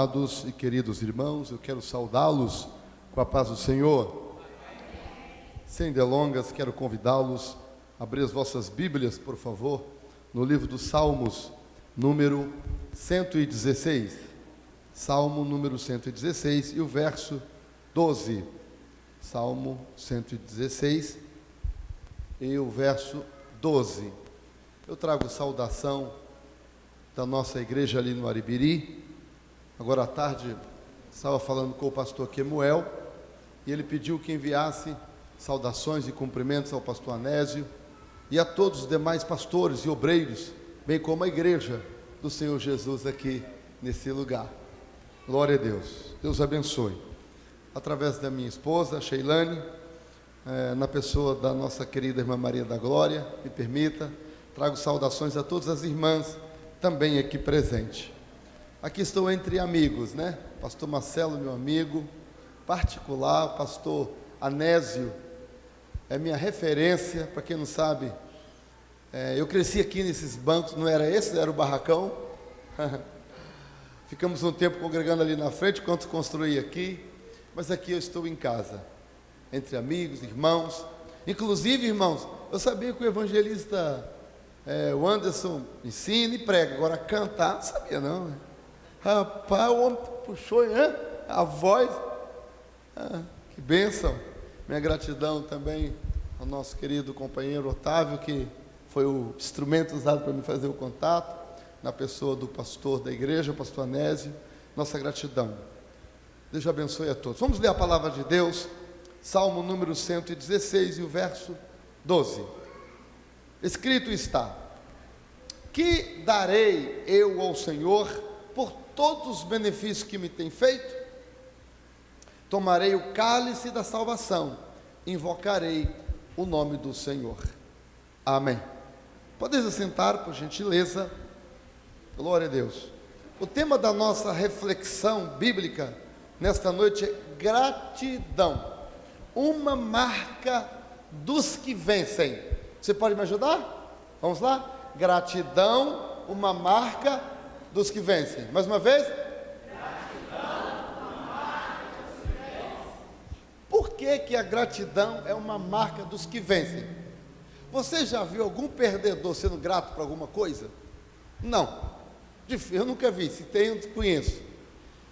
Amados e queridos irmãos, eu quero saudá-los com a paz do Senhor. Sem delongas, quero convidá-los a abrir as vossas Bíblias, por favor, no livro dos Salmos, número 116. Salmo número 116 e o verso 12. Salmo 116 e o verso 12. Eu trago saudação da nossa igreja ali no Aribiri. Agora à tarde, estava falando com o pastor Kemuel, e ele pediu que enviasse saudações e cumprimentos ao pastor Anésio e a todos os demais pastores e obreiros, bem como a igreja do Senhor Jesus aqui nesse lugar. Glória a Deus. Deus abençoe. Através da minha esposa, Sheilane, na pessoa da nossa querida irmã Maria da Glória, me permita, trago saudações a todas as irmãs também aqui presentes. Aqui estou entre amigos, né? Pastor Marcelo, meu amigo particular, pastor Anésio é minha referência. Para quem não sabe, eu cresci aqui nesses bancos, não era esse, era o barracão. Ficamos um tempo congregando ali na frente, enquanto construí aqui, mas aqui eu estou em casa, entre amigos, irmãos. Inclusive, irmãos, eu sabia que o evangelista o Anderson ensina e prega, agora cantar, não sabia não, né? Rapaz, o homem puxou, né? A voz, que bênção. Minha gratidão também ao nosso querido companheiro Otávio, que foi o instrumento usado para me fazer o contato, na pessoa do pastor da igreja, o pastor Anésio. Nossa gratidão. Deus abençoe a todos. Vamos ler a palavra de Deus, Salmo número 116 e o verso 12. Escrito está: que darei eu ao Senhor por todos os benefícios que me tem feito? Tomarei o cálice da salvação, invocarei o nome do Senhor. Amém. Podeis assentar, por gentileza. Glória a Deus. O tema da nossa reflexão bíblica nesta noite é gratidão, uma marca dos que vencem. Você pode me ajudar? Vamos lá? Gratidão, uma marca dos que vencem. Mais uma vez. Gratidão, uma marca dos que vencem. Por que a gratidão é uma marca dos que vencem? Você já viu algum perdedor sendo grato por alguma coisa? Não. Eu nunca vi. Se tem, eu conheço.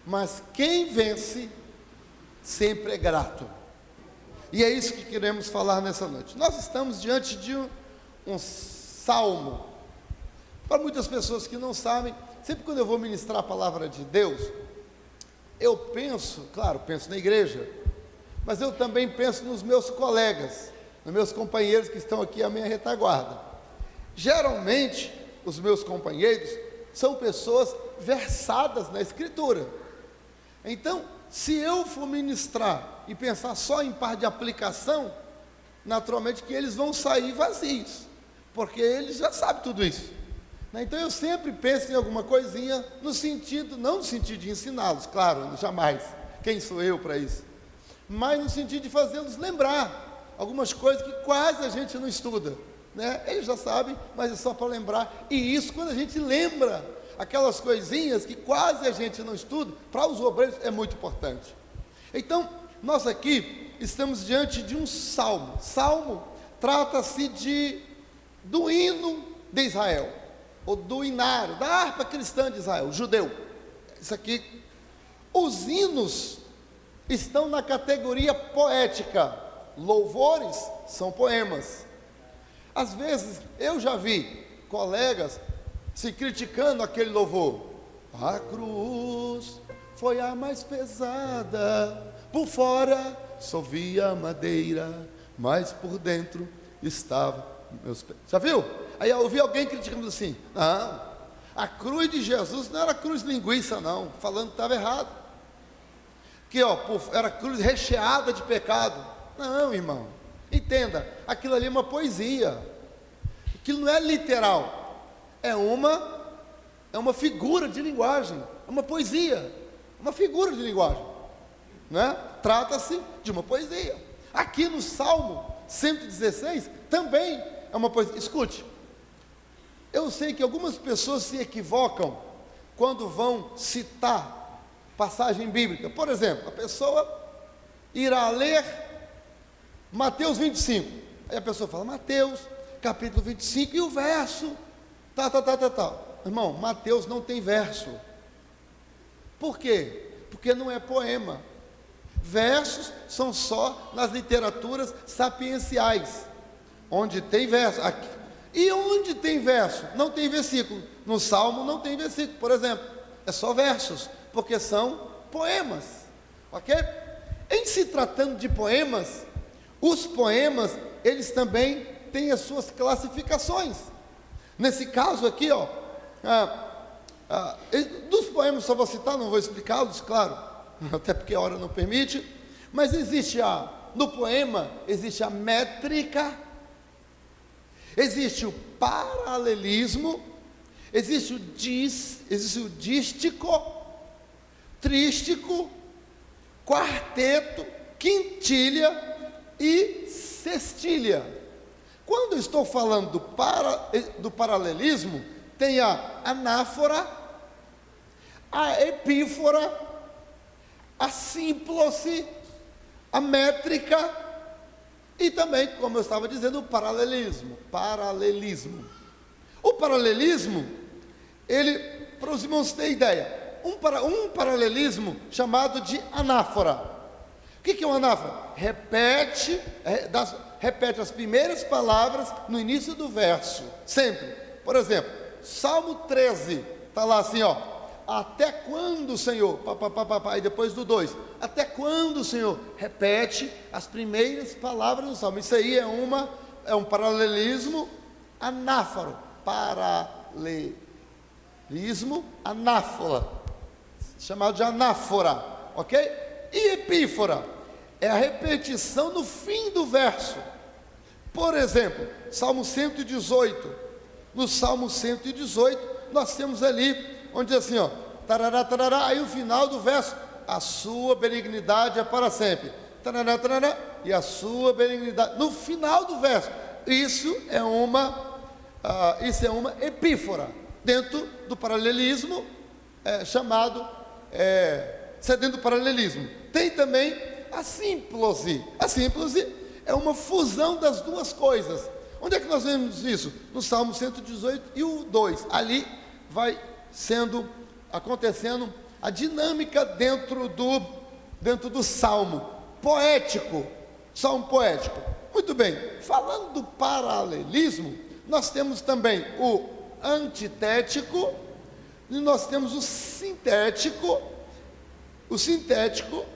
Mas quem vence sempre é grato. E é isso que queremos falar nessa noite. Nós estamos diante de um salmo. Para muitas pessoas que não sabem, sempre quando eu vou ministrar a palavra de Deus, eu penso, claro, penso na igreja, mas eu também penso nos meus colegas, nos meus companheiros que estão aqui à minha retaguarda. Geralmente, os meus companheiros são pessoas versadas na Escritura. Então, se eu for ministrar e pensar só em par de aplicação, naturalmente que eles vão sair vazios, porque eles já sabem tudo isso. Então eu sempre penso em alguma coisinha no sentido, não no sentido de ensiná-los, claro, jamais, quem sou eu para isso, mas no sentido de fazê-los lembrar algumas coisas que quase a gente não estuda, né? Eles já sabem, mas é só para lembrar. E isso, quando a gente lembra aquelas coisinhas que quase a gente não estuda, para os obreiros é muito importante. Então, nós aqui estamos diante de um salmo. Salmo trata-se do hino de Israel, ou do inário, da harpa cristã de Israel, judeu. Isso aqui, os hinos estão na categoria poética, louvores são poemas. Às vezes, eu já vi colegas se criticando aquele louvor. A cruz foi a mais pesada, por fora sovia a madeira, mas por dentro estava meus pés. Já viu? Aí eu ouvi alguém criticando assim: não, a cruz de Jesus não era cruz linguiça não, falando que estava errado, que era cruz recheada de pecado. Não, irmão, entenda, aquilo ali é uma poesia, aquilo não é literal, é uma figura de linguagem, é uma poesia, uma figura de linguagem, né? Trata-se de uma poesia. Aqui no Salmo 116 também é uma poesia. Escute, eu sei que algumas pessoas se equivocam quando vão citar passagem bíblica. Por exemplo, a pessoa irá ler Mateus 25. Aí a pessoa fala, Mateus, capítulo 25, e o verso, tal. Irmão, Mateus não tem verso. Por quê? Porque não é poema. Versos são só nas literaturas sapienciais, onde tem verso. Aqui. E onde tem verso? Não tem versículo. No Salmo não tem versículo, por exemplo. É só versos, porque são poemas. Ok? Em se tratando de poemas, os poemas, eles também têm as suas classificações. Nesse caso aqui, dos poemas só vou citar, não vou explicá-los, claro, até porque a hora não permite, mas existe no poema, existe a métrica, existe o paralelismo, existe o dístico, trístico, quarteto, quintilha e sextilha. Quando eu estou falando do paralelismo, tem a anáfora, a epífora, a símplose, a métrica e também, como eu estava dizendo, o paralelismo. O paralelismo, ele, para os irmãos terem ideia, um paralelismo chamado de anáfora. O que é uma anáfora? Repete as primeiras palavras no início do verso, sempre. Por exemplo, Salmo 13, está lá assim, até quando, Senhor, e depois do 2, até quando, Senhor, repete as primeiras palavras do Salmo. Isso aí é um paralelismo anáforo, paralelismo anáfora, chamado de anáfora, ok? E epífora é a repetição no fim do verso. Por exemplo, Salmo 118. No Salmo 118, nós temos ali, onde diz assim, tarará, tarará, aí o final do verso, a sua benignidade é para sempre. Tarará, tarará, e a sua benignidade, no final do verso. Isso é uma epífora, dentro do paralelismo, dentro do paralelismo. Tem também a símplose. A símplose é uma fusão das duas coisas. Onde é que nós vemos isso? No Salmo 118 e o 2. Ali vai acontecendo a dinâmica dentro do salmo poético. Salmo poético. Muito bem, falando do paralelismo, nós temos também o antitético e nós temos o sintético. O sintético,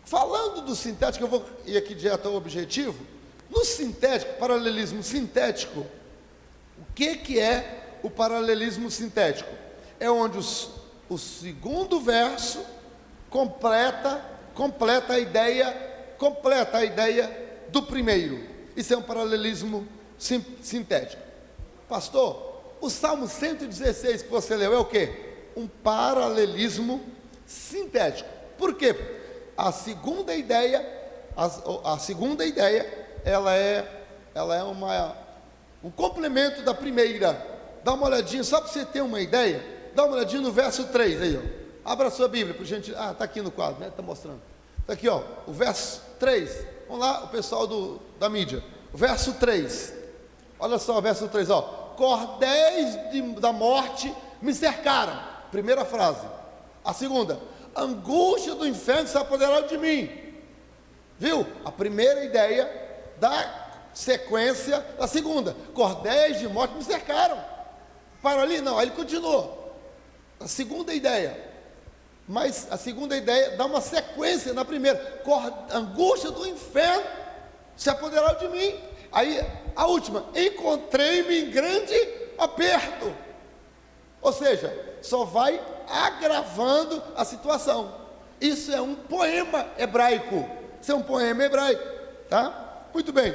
falando do sintético, eu vou ir aqui direto ao objetivo. No sintético, paralelismo sintético, o que é o paralelismo sintético? É onde o segundo verso completa a ideia do primeiro. Isso é um paralelismo sintético. Pastor, o Salmo 116 que você leu é o quê? Um paralelismo sintético. Por quê? A segunda ideia, ela é um complemento da primeira. Dá uma olhadinha, só para você ter uma ideia, dá uma olhadinha no verso 3 aí, Abra a sua Bíblia, por gente. Está aqui no quadro, né? Está mostrando. Está aqui, o verso 3. Vamos lá, o pessoal da mídia. O verso 3. Olha só o verso 3, cordéis da morte me cercaram. Primeira frase. A segunda, angústia do inferno se apoderaram de mim. Viu? A primeira ideia da sequência da segunda. Cordéis de morte me cercaram. Para ali, não, aí ele continuou. A segunda ideia. Mas a segunda ideia dá uma sequência na primeira. Angústia do inferno se apoderaram de mim. Aí a última, encontrei-me em grande aperto. Ou seja, só vai agravando a situação. Isso é um poema hebraico. Isso é um poema hebraico, tá? Muito bem.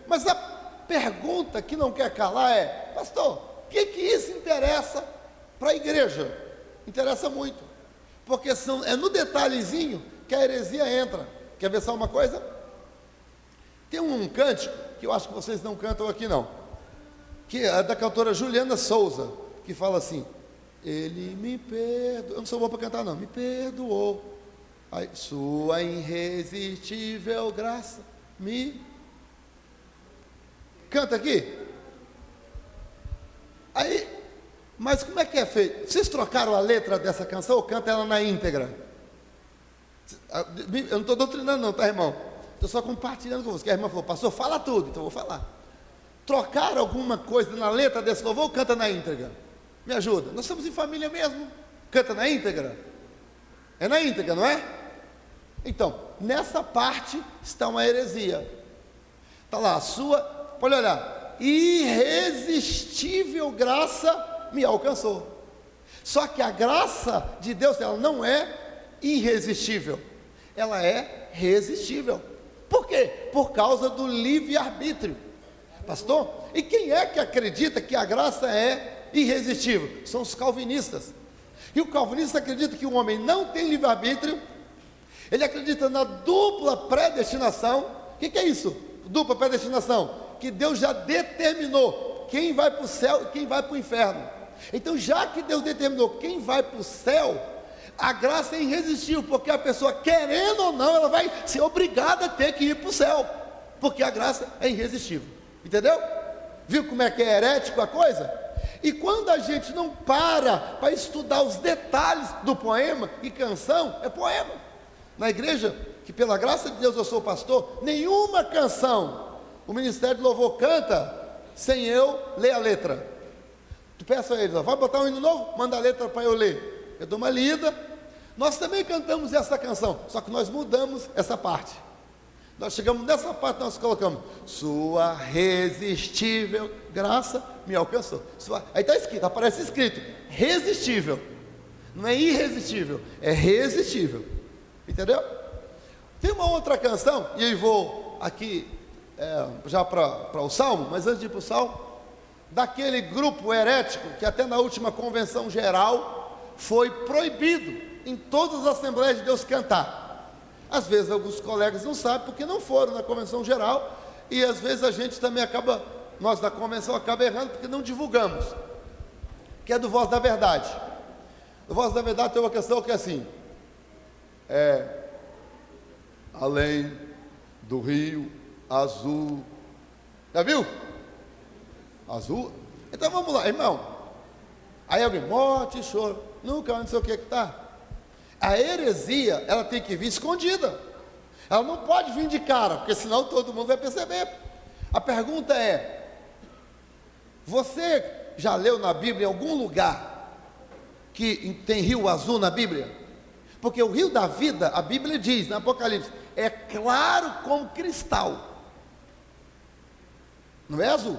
Mas a pergunta que não quer calar é, pastor, o que isso interessa para a igreja? Interessa muito, porque é no detalhezinho que a heresia entra. Quer ver só uma coisa? Tem um cântico, que eu acho que vocês não cantam aqui não, que é da cantora Juliana Souza, que fala assim: Ele me perdoou. Eu não sou bom para cantar, não. Me perdoou. Aí, sua irresistível graça me... Canta aqui. Aí, mas como é que é feito? Vocês trocaram a letra dessa canção ou canta ela na íntegra? Eu não estou doutrinando não, tá, irmão? Estou só compartilhando com você. A irmã falou, pastor, fala tudo, então eu vou falar. Trocaram alguma coisa na letra desse louvor ou canta na íntegra? Me ajuda. Nós estamos em família mesmo. Canta na íntegra? É na íntegra, não é? Então, nessa parte está uma heresia. Está lá, a sua, pode olhar, irresistível graça me alcançou. Só que a graça de Deus, ela não é irresistível, ela é resistível. Por quê? Por causa do livre-arbítrio. Pastor, e quem é que acredita que a graça é irresistível? São os calvinistas. E o calvinista acredita que o homem não tem livre-arbítrio, ele acredita na dupla predestinação. O que é isso? Dupla predestinação, que Deus já determinou quem vai para o céu e quem vai para o inferno. Então, já que Deus determinou quem vai para o céu, a graça é irresistível, porque a pessoa, querendo ou não, ela vai ser obrigada a ter que ir para o céu, porque a graça é irresistível. Entendeu? Viu como é que é herético a coisa? E quando a gente não para estudar os detalhes do poema, e canção é poema. Na igreja, que pela graça de Deus eu sou pastor, nenhuma canção o Ministério de Louvor canta sem eu ler a letra. Tu peça a eles, ó, vai botar um hino novo? Manda a letra para eu ler. Eu dou uma lida. Nós também cantamos essa canção, só que nós mudamos essa parte. Nós chegamos nessa parte, nós colocamos, sua resistível graça me alcançou. Aí está escrito, aparece escrito, resistível. Não é irresistível, é resistível. Entendeu? Tem uma outra canção, e eu vou aqui já para o Salmo, mas antes de ir para o Salmo, daquele grupo herético que até na última convenção geral foi proibido em todas as Assembleias de Deus cantar. Às vezes alguns colegas não sabem porque não foram na convenção geral, e às vezes a gente também acaba, nós da convenção acaba errando porque não divulgamos, que é do Voz da Verdade. Do Voz da Verdade tem uma canção que é assim, além do rio azul, já viu? Azul? Então vamos lá, irmão. Aí alguém, morte e choro, nunca, não sei o que está. A heresia, ela tem que vir escondida, ela não pode vir de cara, porque senão todo mundo vai perceber. A pergunta é, você já leu na Bíblia em algum lugar que tem rio azul na Bíblia? Porque o rio da vida, a Bíblia diz, no Apocalipse, é claro como cristal, não é azul.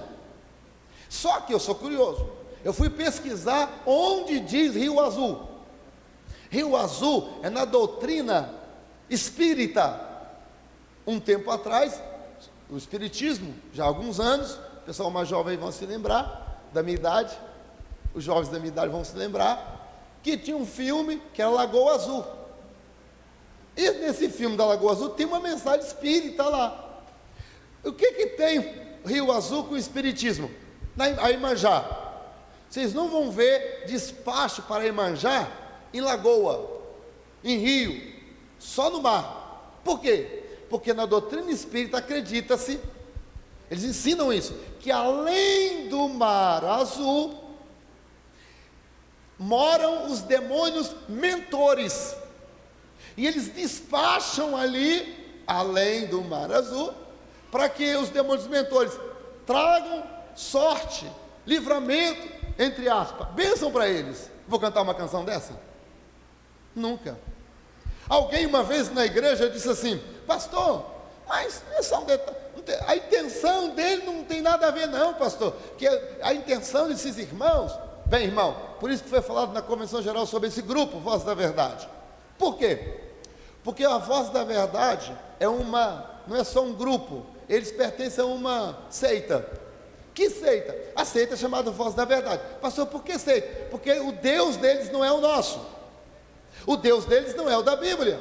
Só que eu sou curioso, eu fui pesquisar onde diz rio azul. Rio azul é na doutrina espírita. Um tempo atrás, o espiritismo, já há alguns anos, o pessoal mais jovem vão se lembrar, da minha idade, os jovens da minha idade vão se lembrar, que tinha um filme que era Lagoa Azul. E nesse filme da Lagoa Azul tem uma mensagem espírita lá. O que tem Rio Azul com o espiritismo? A Iemanjá. Vocês não vão ver despacho para Iemanjá em lagoa, em rio, só no mar. Por quê? Porque na doutrina espírita acredita-se, eles ensinam isso, que além do mar azul moram os demônios mentores, e eles despacham ali, além do mar azul, para que os demônios mentores tragam sorte, livramento, entre aspas, bênção para eles. Vou cantar uma canção dessa? Nunca. Alguém uma vez na igreja disse assim, pastor, mas é só um detalhe, a intenção dele não tem nada a ver não, pastor, que a intenção desses irmãos, bem irmão, por isso que foi falado na convenção geral sobre esse grupo, Voz da Verdade. Por quê? Porque a Voz da Verdade não é só um grupo, eles pertencem a uma seita. Que seita? A seita é chamada Voz da Verdade. Pastor, por que seita? Porque o Deus deles não é o nosso, o Deus deles não é o da Bíblia,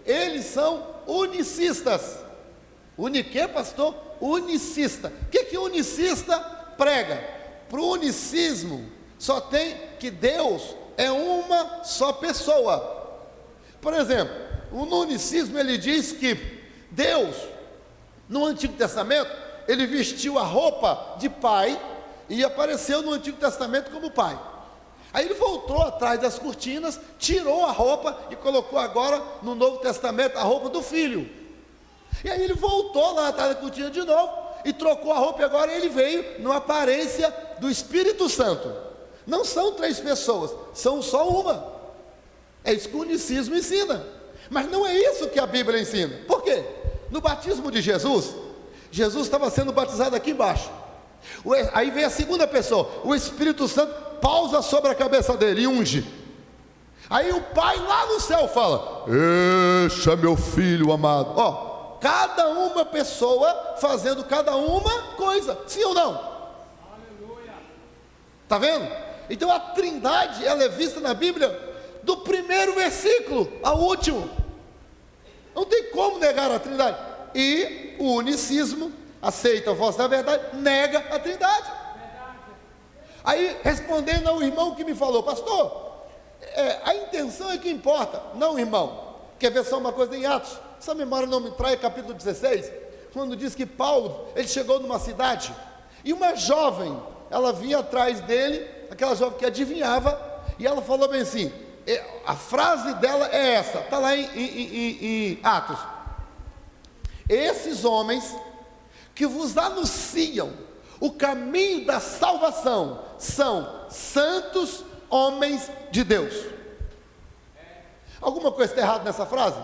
eles são unicistas. Uniquê, pastor? Unicista. O que unicista prega? Para o unicismo, só tem que Deus é uma só pessoa. Por exemplo, no unicismo ele diz que Deus, no Antigo Testamento, ele vestiu a roupa de pai e apareceu no Antigo Testamento como pai. Aí ele voltou atrás das cortinas, tirou a roupa e colocou agora no Novo Testamento a roupa do filho. E aí ele voltou lá atrás da cortina de novo e trocou a roupa, e agora ele veio numa aparência do Espírito Santo. Não são três pessoas, são só uma. É isso que o unicismo ensina. Mas não é isso que a Bíblia ensina. Por quê? No batismo de Jesus, Jesus estava sendo batizado aqui embaixo. Aí vem a segunda pessoa, o Espírito Santo pausa sobre a cabeça dele e unge. Aí o Pai lá no céu fala: este é meu filho amado. Ó, cada uma pessoa fazendo cada uma coisa, sim ou não? Aleluia. Tá vendo? Então a Trindade, ela é vista na Bíblia do primeiro versículo ao último. Não tem como negar a Trindade. E o unicismo aceita a voz da verdade, nega a Trindade. Aí, respondendo ao irmão que me falou: pastor, a intenção é que importa. Não, irmão. Quer ver só uma coisa em Atos? Essa memória não me trai, capítulo 16, quando diz que Paulo, ele chegou numa cidade, e uma jovem, ela vinha atrás dele, aquela jovem que adivinhava, e ela falou bem assim, a frase dela é essa, está lá em Atos: esses homens que vos anunciam o caminho da salvação são santos homens de Deus. Alguma coisa está errada nessa frase?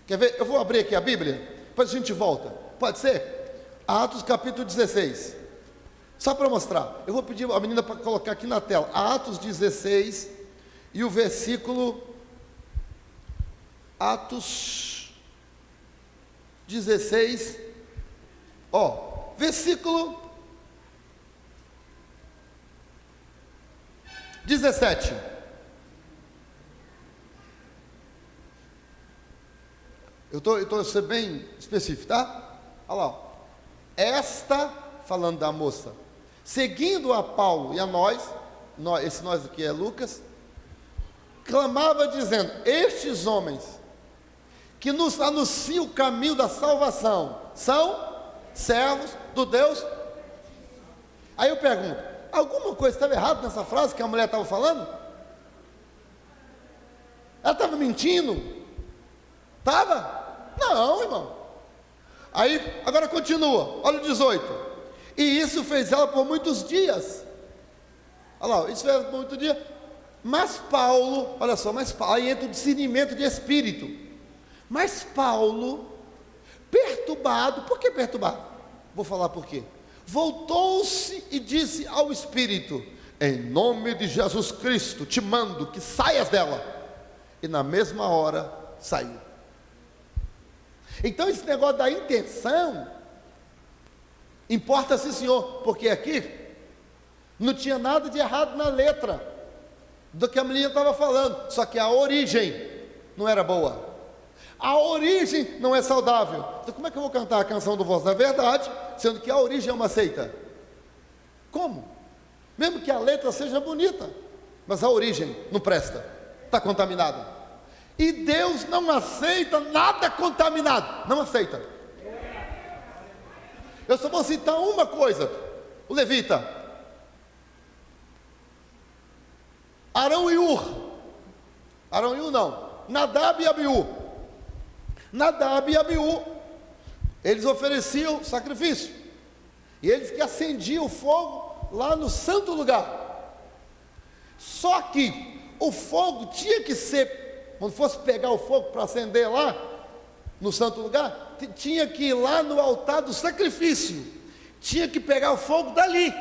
Quer ver? Eu vou abrir aqui a Bíblia, depois a gente volta. Pode ser? Atos capítulo 16. Só para mostrar, eu vou pedir a menina para colocar aqui na tela, Atos 16, e o versículo, Atos 16, ó, versículo 17. Eu estou sendo bem específico, tá? Olha lá, ó. Esta, falando da moça, seguindo a Paulo e a nós, esse nós aqui é Lucas, clamava dizendo: estes homens que nos anunciam o caminho da salvação são servos do Deus. Aí eu pergunto: alguma coisa estava errada nessa frase que a mulher estava falando? Ela estava mentindo? Estava? Não, irmão. Aí, agora continua, olha o 18. E isso fez ela por muitos dias. Olha lá, isso fez por muitos dias. Mas Paulo, olha só, aí entra o discernimento de espírito. Mas Paulo, perturbado, por que perturbado? Vou falar por quê. Voltou-se e disse ao espírito: em nome de Jesus Cristo te mando que saias dela. E na mesma hora saiu. Então esse negócio da intenção importa, sim, senhor, porque aqui não tinha nada de errado na letra do que a menina estava falando, só que a origem não era boa, a origem não é saudável. Então como é que eu vou cantar a canção do Voz da Verdade, sendo que a origem é uma seita? Como? Mesmo que a letra seja bonita, mas a origem não presta, está contaminada. E Deus não aceita nada contaminado, não aceita. Eu só vou citar uma coisa: o levita, Arão e Ur, Arão e Ur não, Nadab e Abiú. Nadab e Abiú, eles ofereciam sacrifício, e eles que acendiam o fogo lá no santo lugar. Só que o fogo tinha que ser, quando fosse pegar o fogo para acender lá no santo lugar, tinha que ir lá no altar do sacrifício, tinha que pegar o fogo dali,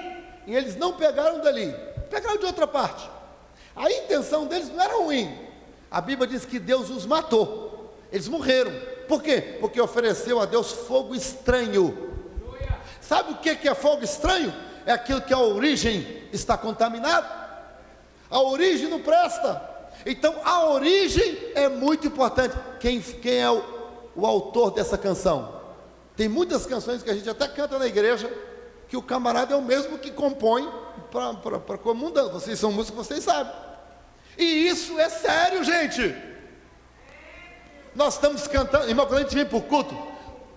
e eles não pegaram dali, pegaram de outra parte. A intenção deles não era ruim. A Bíblia diz que Deus os matou, eles morreram. Por quê? Porque ofereceu a Deus fogo estranho. Sabe o que é fogo estranho? É aquilo que a origem está contaminada. A origem não presta. Então a origem é muito importante. Quem é o autor dessa canção? Tem muitas canções que a gente até canta na igreja, que o camarada é o mesmo que compõe comandando. Vocês são músicos, vocês sabem. E isso é sério, gente. Nós estamos cantando, irmão, quando a gente vem para o culto,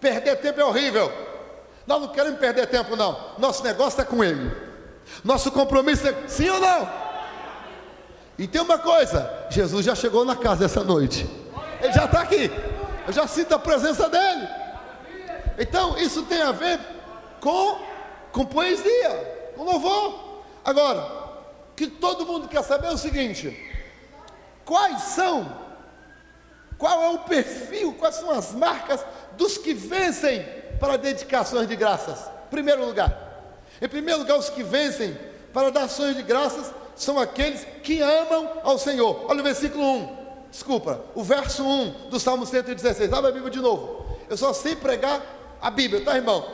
perder tempo é horrível. Nós não queremos perder tempo, não. Nosso negócio é com Ele. Nosso compromisso é sim ou não? E tem uma coisa, Jesus já chegou na casa essa noite. Ele já está aqui. Eu já sinto a presença dEle. Então, isso tem a ver com poesia, com louvor. Agora, o que todo mundo quer saber é o seguinte: qual é o perfil, quais são as marcas dos que vencem para dedicações de graças? Em primeiro lugar, os que vencem para dar ações de graças são aqueles que amam ao Senhor. Olha o versículo 1, o verso 1 do Salmo 116, abre a Bíblia de novo. Eu só sei pregar a Bíblia, tá, irmão?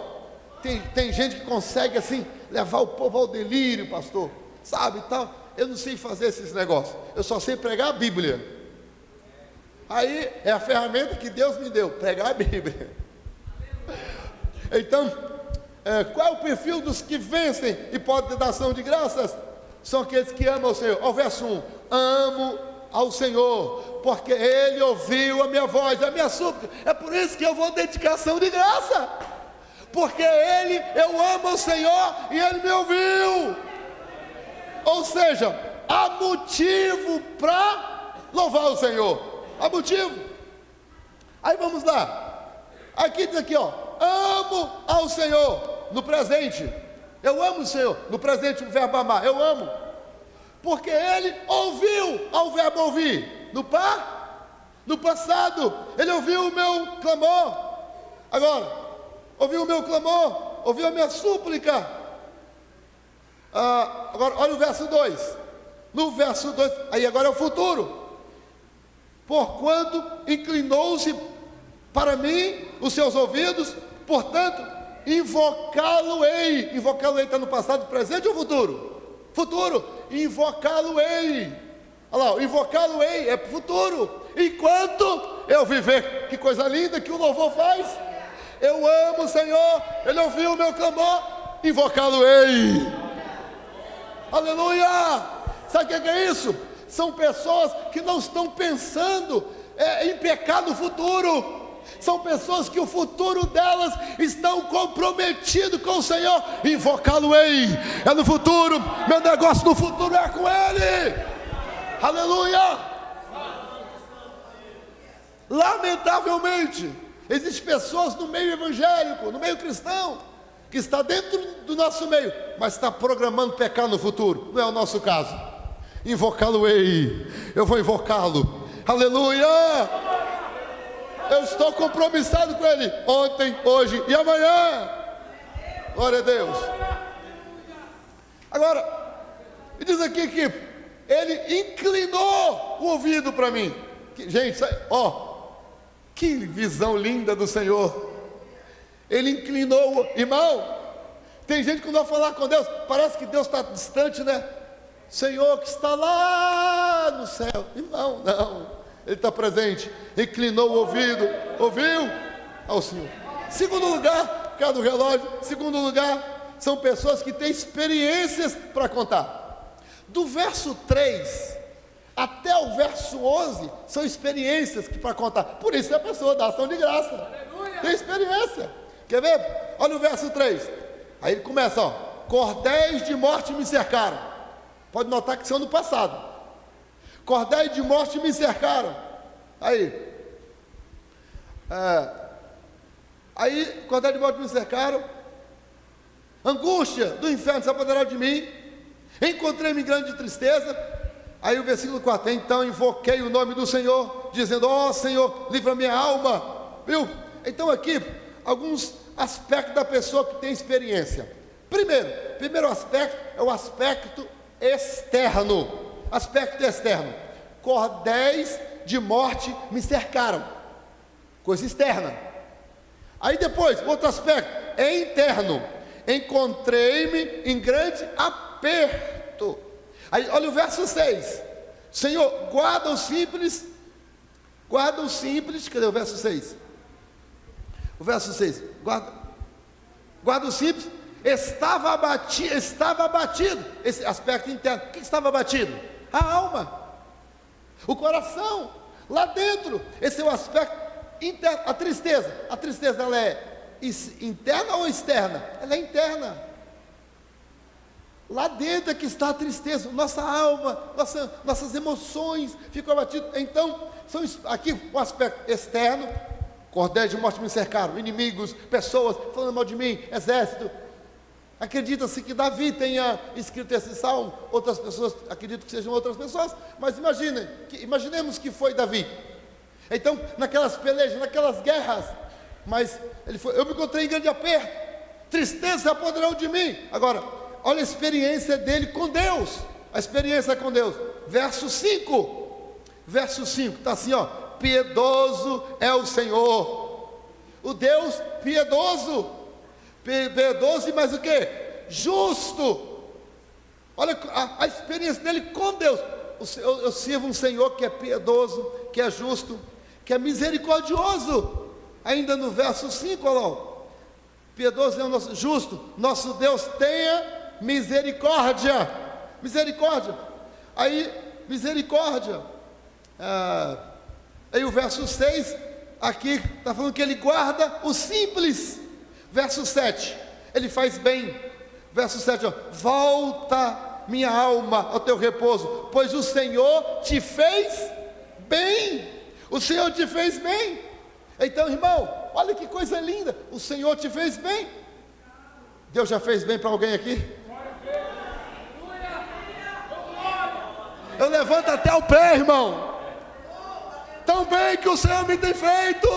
Tem gente que consegue assim, levar o povo ao delírio, pastor, sabe, e tal. Eu não sei fazer esses negócios, eu só sei pregar a Bíblia. Aí é a ferramenta que Deus me deu, pregar a Bíblia. Então, qual é o perfil dos que vencem e podem dar ação de graças? São aqueles que amam ao Senhor. Olha o verso 1, amo ao Senhor, porque Ele ouviu a minha voz, a minha súplica. É por isso que eu vou dedicação de graça, porque eu amo ao Senhor e Ele me ouviu. Ou seja, há motivo para louvar o Senhor, há motivo. Aí vamos lá, aqui diz aqui, ó, amo ao Senhor, no presente, eu amo o Senhor, no presente o verbo amar, eu amo, porque Ele ouviu, ao verbo ouvir, no passado, Ele ouviu o meu clamor. Agora, ouviu o meu clamor, ouviu a minha súplica. Agora, olha o verso 2, no verso 2, aí agora é o futuro. Porquanto inclinou-se para mim os seus ouvidos, portanto, invocá-lo-ei. Invocá-lo-ei está no passado, presente ou futuro? Futuro. Invocá-lo-ei. Olha lá, invocá-lo-ei é futuro. Enquanto eu viver. Que coisa linda que o louvor faz. Eu amo o Senhor, Ele ouviu o meu clamor, invocá-lo-ei. Aleluia. Sabe o que é isso? São pessoas que não estão pensando em pecado futuro. São pessoas que o futuro delas estão comprometido com o Senhor. Invocá-lo-ei. É no futuro. Meu negócio no futuro é com Ele. Aleluia. Lamentavelmente, existem pessoas no meio evangélico, no meio cristão, que está dentro do nosso meio, mas está programando pecar no futuro. Não é o nosso caso. Invocá-lo-ei. Eu vou invocá-lo. Aleluia. Eu estou compromissado com Ele ontem, hoje e amanhã. Glória a Deus. Agora, diz aqui que Ele inclinou o ouvido para mim. Gente, que visão linda do Senhor. Ele inclinou, irmão. Tem gente que quando vai falar com Deus, parece que Deus está distante, né? Senhor que está lá no céu. Irmão, não. Ele está presente, inclinou o ouvido, ouviu ao Senhor. Segundo lugar, por causa do relógio, segundo lugar, são pessoas que têm experiências para contar. Do verso 3 até o verso 11, são experiências para contar. Por isso a pessoa dá ação de graça. Aleluia. Tem experiência. Quer ver? Olha o verso 3. Aí ele começa, ó. Cordéis de morte me cercaram. Pode notar que são no passado. Cordéis de morte me cercaram. Aí, cordéis de morte me cercaram. Angústia do inferno se apoderaram de mim. Encontrei-me em grande tristeza. Aí o versículo 4. Então invoquei o nome do Senhor, dizendo: ó Senhor, livra minha alma. Viu? Então aqui, alguns aspectos da pessoa que tem experiência. Primeiro aspecto é o aspecto externo. Aspecto externo. Cordéis de morte me cercaram. Coisa externa. Aí depois, outro aspecto é interno. Encontrei-me em grande aperto. Aí olha o verso 6. Senhor, guarda os simples. Cadê o verso 6? O verso 6. Guarda os simples estava abatido. Esse aspecto interno. O que estava abatido? A alma, o coração, lá dentro. Esse é o aspecto interno. A tristeza ela é interna ou externa? Ela é interna. Lá dentro é que está a tristeza, nossa alma, nossas emoções ficam abatidas. Então, são aqui o aspecto externo: cordéis de morte me cercaram, inimigos, pessoas falando mal de mim, exército. Acredita-se que Davi tenha escrito esse salmo, outras pessoas acreditam que sejam outras pessoas, mas imaginemos que foi Davi. Então, naquelas pelejas, naquelas guerras, mas eu me encontrei em grande aperto, tristeza se apoderou de mim. Agora, olha a experiência dele com Deus, a experiência com Deus. Verso 5, está assim, ó: piedoso é o Senhor, o Deus piedoso, e mais o que? Justo. Olha a experiência dele com Deus. Eu sirvo um Senhor que é piedoso, que é justo, que é misericordioso. Ainda no verso 5, olha lá: piedoso é o nosso, justo, nosso Deus tenha misericórdia. Aí, misericórdia. Aí o verso 6, aqui está falando que ele guarda o simples. Verso 7, ele faz bem. Verso 7, ó: volta minha alma ao teu repouso, pois o Senhor te fez bem. O Senhor te fez bem. Então, irmão, olha que coisa linda, o Senhor te fez bem. Deus já fez bem para alguém aqui? Eu levanto até o pé, irmão. Tão bem que o Senhor me tem feito.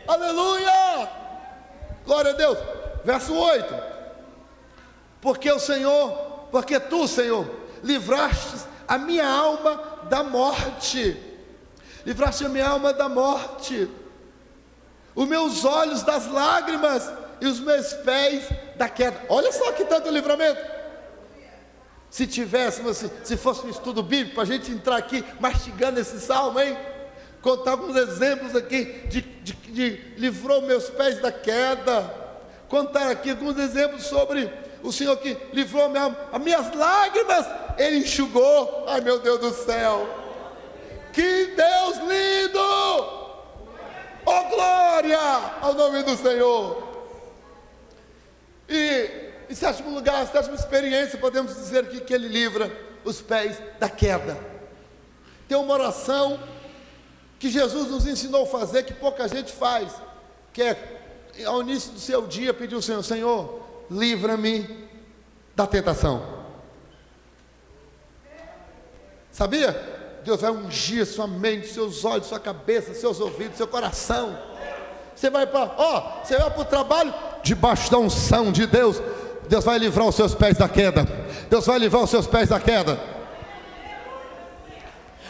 Aleluia. Glória a Deus. Verso 8: porque tu, Senhor, livraste a minha alma da morte. Livraste a minha alma da morte, os meus olhos das lágrimas e os meus pés da queda. Olha só que tanto livramento. Se tivéssemos, se fosse um estudo bíblico, para a gente entrar aqui mastigando esse salmo, hein? Contar alguns exemplos aqui de livrou meus pés da queda. Contar aqui alguns exemplos sobre o Senhor que livrou minha alma. As minhas lágrimas Ele enxugou. Ai, meu Deus do céu, que Deus lindo! Oh, glória ao nome do Senhor. E em sétimo lugar, sétima experiência, podemos dizer que Ele livra os pés da queda. Tem uma oração que Jesus nos ensinou a fazer, que pouca gente faz, que é ao início do seu dia pedir ao Senhor: Senhor, livra-me da tentação. Sabia? Deus vai ungir sua mente, seus olhos, sua cabeça, seus ouvidos, seu coração. Você vai para o trabalho, debaixo da unção de Deus, Deus vai livrar os seus pés da queda. Deus vai livrar os seus pés da queda.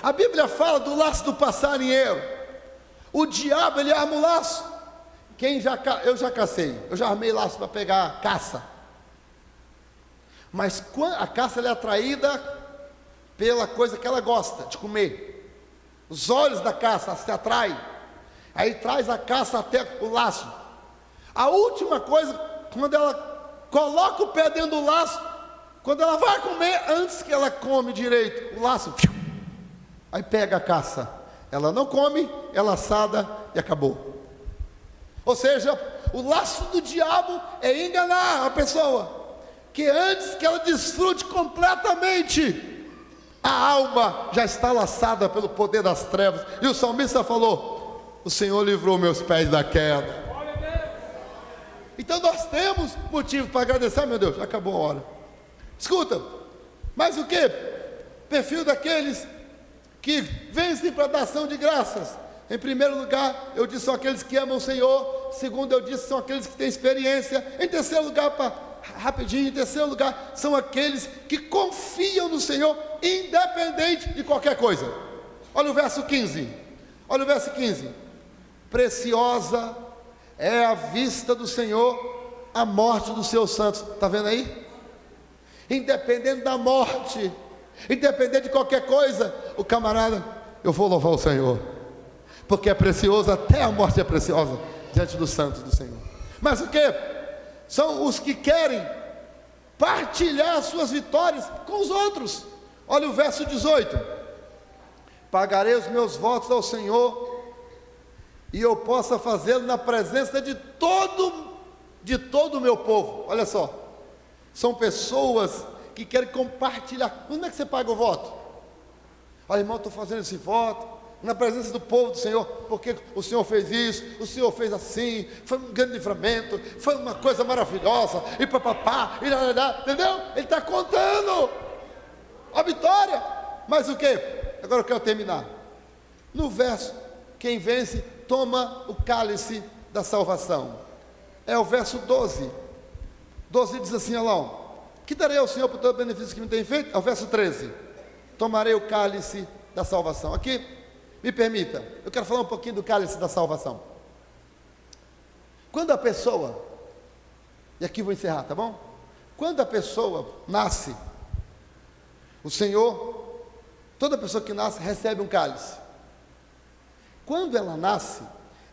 A Bíblia fala do laço do passarinheiro. O diabo, ele arma o laço. Eu já cacei, eu já armei laço para pegar caça. Mas a caça, ela é atraída pela coisa que ela gosta de comer. Os olhos da caça se atraem. Aí traz a caça até o laço. A última coisa, quando ela coloca o pé dentro do laço, quando ela vai comer, antes que ela come direito, o laço, aí pega a caça. Ela não come, ela assada e acabou. Ou seja, o laço do diabo é enganar a pessoa, que antes que ela desfrute completamente, a alma já está laçada pelo poder das trevas. E o salmista falou: o Senhor livrou meus pés da queda. Então nós temos motivo para agradecer. Meu Deus, já acabou a hora. Escuta, mas o que? Perfil daqueles que vencem para dar ação de graças. Em primeiro lugar, eu disse, são aqueles que amam o Senhor. Segundo, eu disse, são aqueles que têm experiência. Em terceiro lugar, rapidinho, em terceiro lugar, são aqueles que confiam no Senhor, independente de qualquer coisa. Olha o verso 15. Olha o verso 15. Preciosa é a vista do Senhor a morte dos seus santos. Está vendo aí? Independente da morte, independente de qualquer coisa, o camarada, eu vou louvar o Senhor, porque é precioso, até a morte é preciosa diante dos santos do Senhor. Mas o que? são os que querem partilhar as suas vitórias com os outros. Olha o verso 18: pagarei os meus votos ao Senhor, e eu possa fazê-lo na presença de todo o meu povo. Olha só, são pessoas que querem compartilhar. Como é que você paga o voto? Olha, irmão, estou fazendo esse voto na presença do povo do Senhor, porque o Senhor fez isso, o Senhor fez assim, foi um grande livramento, foi uma coisa maravilhosa, e papapá, e lá, entendeu? Ele está contando a vitória. Mas o que? Agora eu quero terminar. No verso, quem vence, toma o cálice da salvação. É o verso 12. 12 diz assim, olha lá, que darei ao Senhor por todo o benefício que me tem feito? É o verso 13. Tomarei o cálice da salvação. Aqui, me permita, eu quero falar um pouquinho do cálice da salvação. Quando a pessoa, e aqui vou encerrar, tá bom? Quando a pessoa nasce, o Senhor, toda pessoa que nasce recebe um cálice. Quando ela nasce,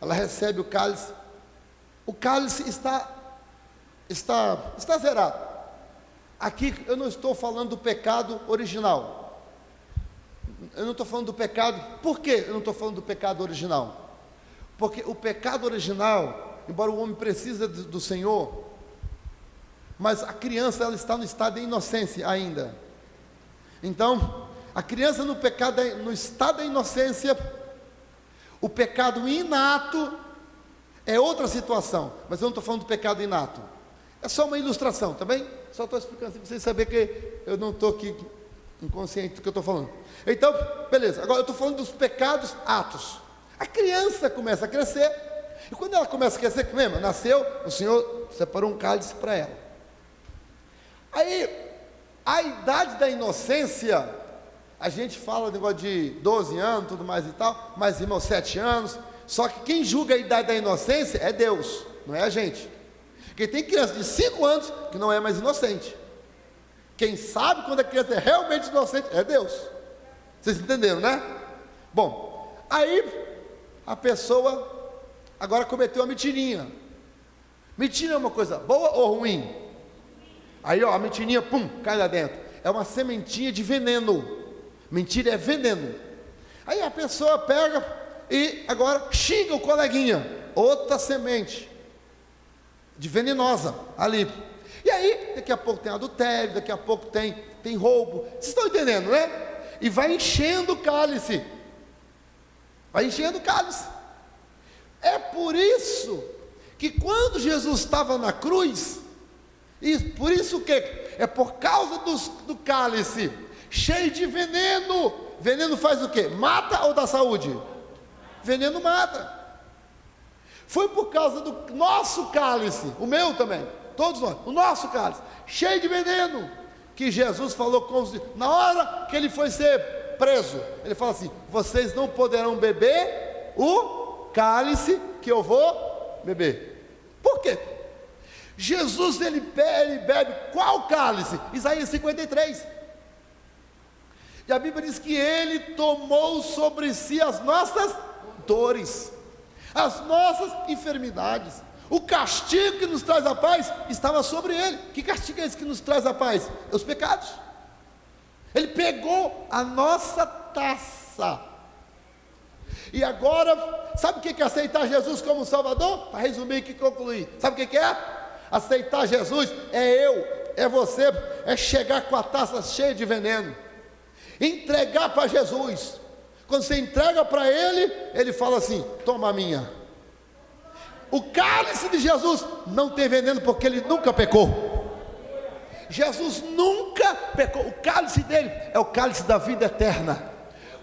ela recebe o cálice está zerado. Aqui eu não estou falando do pecado original. Eu não estou falando do pecado. Por que eu não estou falando do pecado original? Porque o pecado original, embora o homem precise do Senhor, mas a criança, ela está no estado de inocência ainda. Então, a criança no estado da inocência, o pecado inato é outra situação, mas eu não estou falando do pecado inato. É só uma ilustração, tá bem? Só estou explicando para vocês saberem que eu não estou aqui inconsciente do que eu estou falando. Então, beleza, agora eu estou falando dos pecados atos. A criança começa a crescer, e quando ela começa a crescer, lembra, nasceu, o Senhor separou um cálice para ela. Aí, a idade da inocência, a gente fala negócio de 12 anos, tudo mais e tal, mas irmão, 7 anos, só que quem julga a idade da inocência é Deus, não é a gente. Porque tem criança de 5 anos que não é mais inocente. Quem sabe quando a criança é realmente inocente é Deus. Vocês entenderam, né? Bom, aí a pessoa agora cometeu uma mentirinha. Mentira é uma coisa boa ou ruim? Aí ó, a mentirinha, pum, cai lá dentro. É uma sementinha de veneno. Mentira é veneno. Aí a pessoa pega e agora xinga o coleguinha. Outra semente de venenosa ali. E aí, daqui a pouco tem adultério, daqui a pouco tem roubo. Vocês estão entendendo, né? E vai enchendo o cálice. Vai enchendo o cálice. É por isso que quando Jesus estava na cruz, e por isso que é por causa do cálice cheio de veneno. Veneno faz o quê? Mata ou dá saúde? Veneno mata. Foi por causa do nosso cálice, o meu também, todos nós, o nosso cálice, cheio de veneno, que Jesus falou com os... Na hora que ele foi ser preso, ele fala assim: vocês não poderão beber o cálice que eu vou beber. Por quê? Jesus, ele bebe qual cálice? Isaías 53. E a Bíblia diz que ele tomou sobre si as nossas dores, as nossas enfermidades. O castigo que nos traz a paz estava sobre ele. Que castigo é esse que nos traz a paz? É os pecados. Ele pegou a nossa taça. E agora, sabe o que é aceitar Jesus como Salvador? Para resumir e concluir, sabe o que é? Aceitar Jesus é você, é chegar com a taça cheia de veneno, entregar para Jesus. Quando você entrega para Ele, Ele fala assim: toma a minha. O cálice de Jesus não tem veneno, porque Ele nunca pecou. Jesus nunca pecou. O cálice dele é o cálice da vida eterna.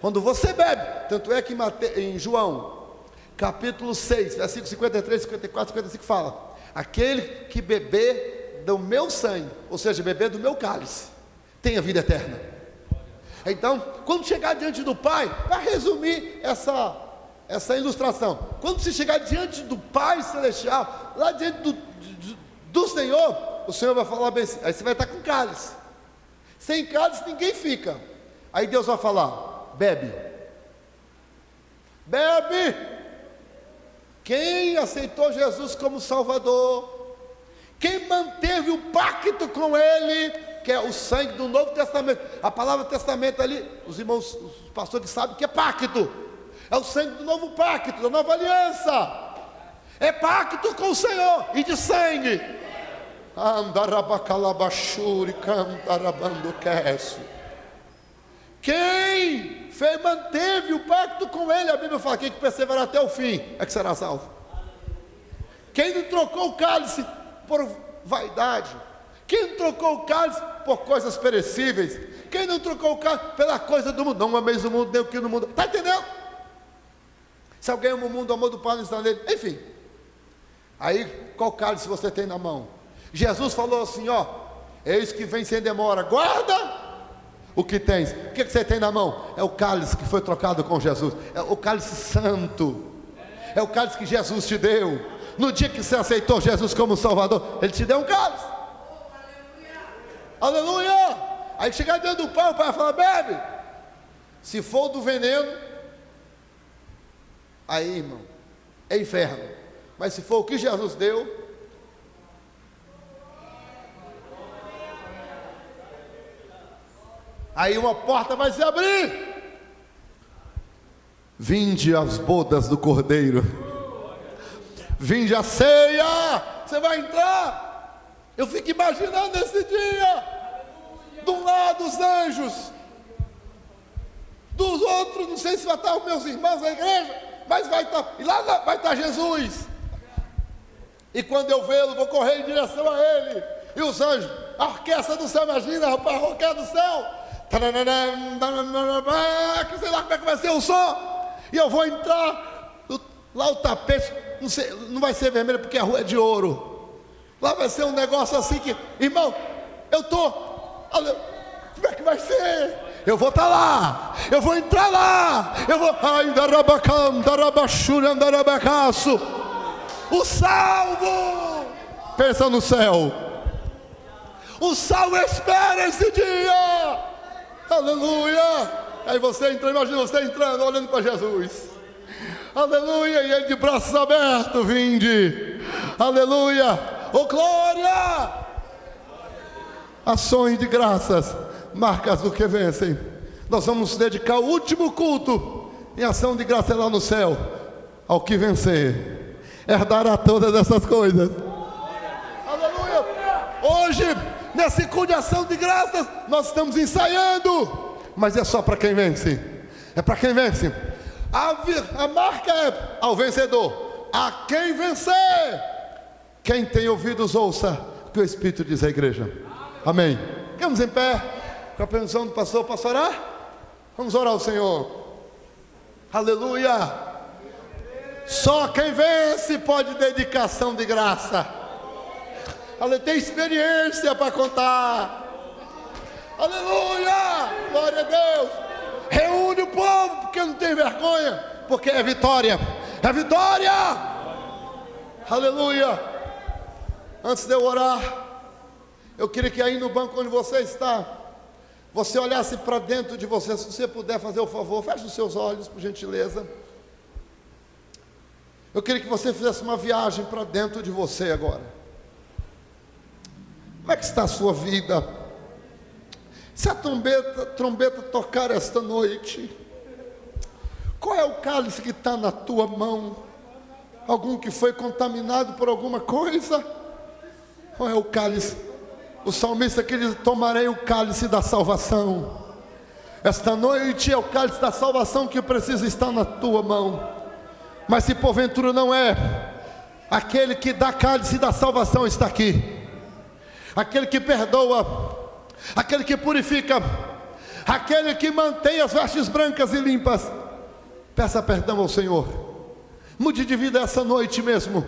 Quando você bebe, tanto é que em João, capítulo 6, versículo 53, 54, 55 fala: aquele que beber do meu sangue, ou seja, beber do meu cálice, tem a vida eterna. Então, quando chegar diante do Pai, para resumir essa ilustração, quando você chegar diante do Pai Celestial, lá diante do Senhor, o Senhor vai falar bem assim, aí você vai estar com cálice. Sem cálice ninguém fica. Aí Deus vai falar: bebe. Bebe. Quem aceitou Jesus como Salvador, Quem manteve o pacto com Ele, que é o sangue do Novo Testamento. A palavra testamento ali, os irmãos, os pastores que sabem que é pacto. É o sangue do novo pacto, da nova aliança. É pacto com o Senhor e de sangue. Quem manteve o pacto com Ele, a Bíblia fala, quem que perseverar até o fim é que será salvo. Quem não trocou o cálice por vaidade, quem não trocou o cálice por coisas perecíveis, quem não trocou o cálice pela coisa do mundo, não ameis o mundo nem o que no mundo, está entendendo? Se alguém ama o mundo, o amor do Pai não está nele, enfim. Aí, qual cálice você tem na mão? Jesus falou assim, ó, eis que vem sem demora, guarda o que tens. O que você tem na mão? É o cálice que foi trocado com Jesus, é o cálice santo, é o cálice que Jesus te deu. No dia que você aceitou Jesus como Salvador, Ele te deu um cálice. Aleluia! Aí chegar diante do Pai, o Pai vai falar, bebe. Se for do veneno, aí, irmão, é inferno. Mas se for o que Jesus deu, aí uma porta vai se abrir. Vinde às bodas do Cordeiro, vinde à ceia. Você vai entrar. Eu fico imaginando esse dia. De um lado os anjos, dos outros, não sei se vai estar os meus irmãos da igreja, mas vai estar, e lá vai estar Jesus. E quando eu vê-lo, vou correr em direção a Ele. E os anjos, a orquestra do céu, imagina, rapaz, a orquestra do céu. Sei lá como é que vai ser o som. E eu vou entrar, lá o tapete, não sei, não vai ser vermelho porque a rua é de ouro. Lá vai ser um negócio assim que, irmão, eu estou... Como é que vai ser? Eu vou estar lá, eu vou entrar lá, eu vou. O salvo, pensa no céu. O salvo espera esse dia. Aleluia. Aí você entra, imagina você entrando, olhando para Jesus. Aleluia. E Ele de braços abertos, vinde. Aleluia. Oh glória. Ações de graças, marcas do que vencem. Nós vamos dedicar o último culto em ação de graça lá no céu. Ao que vencer, herdará todas essas coisas. Aleluia. Hoje, nesse culto de ação de graças, nós estamos ensaiando. Mas é só para quem vence. É para quem vence. A marca é ao vencedor. A quem vencer. Quem tem ouvidos ouça o que o Espírito diz à igreja. Amém. Ficamos em pé, com a permissão do pastor. Posso orar? Vamos orar ao Senhor. Aleluia. Só quem vence pode dedicação de graça. Aleluia. Tem experiência para contar. Aleluia. Glória a Deus. Reúne o povo, porque não tem vergonha, porque é vitória. É vitória. Aleluia. Antes de eu orar, eu queria que aí no banco onde você está, você olhasse para dentro de você. Se você puder fazer o favor, feche os seus olhos, por gentileza. Eu queria que você fizesse uma viagem para dentro de você agora. Como é que está a sua vida? Se a trombeta tocar esta noite, qual é o cálice que está na tua mão? Algum que foi contaminado por alguma coisa? Qual é o cálice? O salmista que diz, tomarei o cálice da salvação. Esta noite é o cálice da salvação que precisa estar na tua mão. Mas se porventura não é, aquele que dá cálice da salvação está aqui. Aquele que perdoa, aquele que purifica, aquele que mantém as vestes brancas e limpas. Peça perdão ao Senhor. Mude de vida essa noite mesmo,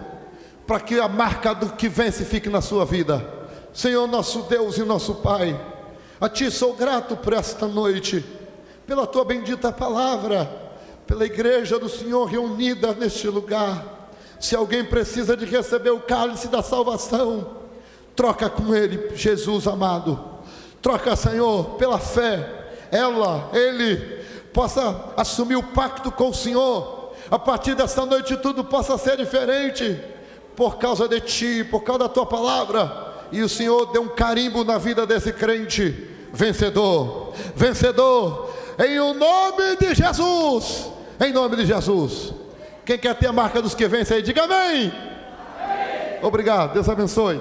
para que a marca do que vence fique na sua vida. Senhor nosso Deus e nosso Pai, a Ti sou grato por esta noite, pela Tua bendita palavra, pela igreja do Senhor reunida neste lugar. Se alguém precisa de receber o cálice da salvação, troca com Ele, Jesus amado. Troca, Senhor, pela fé. Ele possa assumir o pacto com o Senhor. A partir desta noite tudo possa ser diferente, por causa de ti, por causa da tua palavra. E o Senhor deu um carimbo na vida desse crente. Vencedor, vencedor, em o nome de Jesus. Em nome de Jesus. Quem quer ter a marca dos que vencem aí, diga amém. Amém. Obrigado, Deus abençoe.